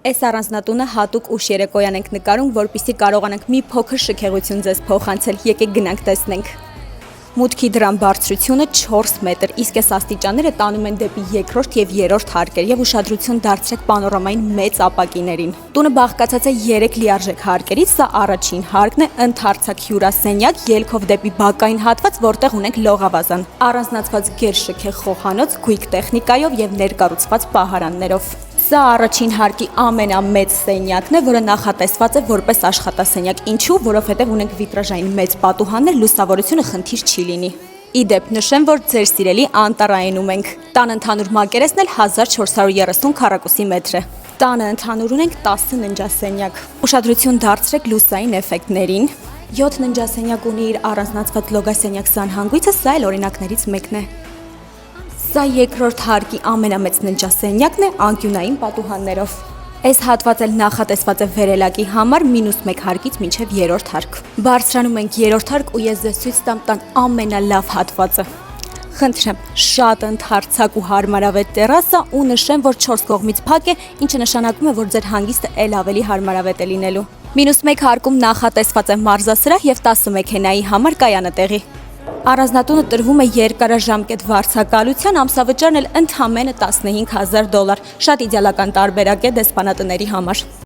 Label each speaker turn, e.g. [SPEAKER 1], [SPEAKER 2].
[SPEAKER 1] Այս առանձնատունը հատուկ ուշ երեկոյան ենք նկարում, որպեսզի կարողանանք մի փոքր շքեղություն ձեզ փոխանցել։ Եկեք գնանք տեսնենք։ Մուտքի դրան բարձրությունը 4 մետր, իսկ այս աստիճանները տանում են դեպի երկրորդ եւ երրորդ հարկեր եւ ուշադրություն դարձրեք պանորամային մեծ ապակիներին։ Տունը բաղկացած է 3 լիարժեք հարկերից, սա առաջին հարկն է, ընդարձակ հյուրասենյակ, ելքով դեպի բակային հատված, որտեղ ունենք լողավազան, առանձնացված գերշքեղ խոհանոց, գույք տեխնիկայով եւ ներկառուցված պահարաններով։ Սա առաջին հարկի ամենամեծ սենյակն է, որը նախատեսված է որպես աշխատասենյակ։ Ինչու՞, որովհետև ունենք վիտրաժային մեծ պատուհաններ, լուսավորությունը խնդիր չի լինի։ Իդեպ նշեմ, որ ձեր սիրելի անտառայինում ենք։ Տան ընդհանուր մակերեսն էլ 1430 քառակուսի մետր է։ Տանը ընդհանուր ունենք 10 ննջասենյակ։ Ուշադրություն դարձրեք լուսային էֆեկտներին։ 7 ննջասենյակ ունի իր առանձնացված լոգասենյակ սանհանգույցը, սա էլ օրինակներից մեկն է։ Սա երկրորդ հարկի ամենամեծ ննջասենյակն է անկյունային պատուհաններով։ Այս հատվածը նախատեսված է վերելակի համար -1 հարկից մինչև երրորդ հարկ։ Բարձրանում ենք երրորդ հարկ ու ես ձեզ ցույց տամ տան ամենալավ հատվածը։ Խնդրեմ, շատ ընդարձակ ու հարմարավետ տերասա ու նշեմ, որ 4 կողմից փակ է, ինչը նշանակում է, որ ձեր հանգիստը ել ավելի հարմարավետ է լինելու։ -1 հարկում նախատեսված է մարզասրահ եւ 10 մեքենայի համար կայանատեղի։ Առանձնատունը տրվում է երկարաժամկետ վարձակալության, ամսավճարն էլ ընդամենը $15,000, շատ իդեալական տարբերակ է դեսպանատների համար։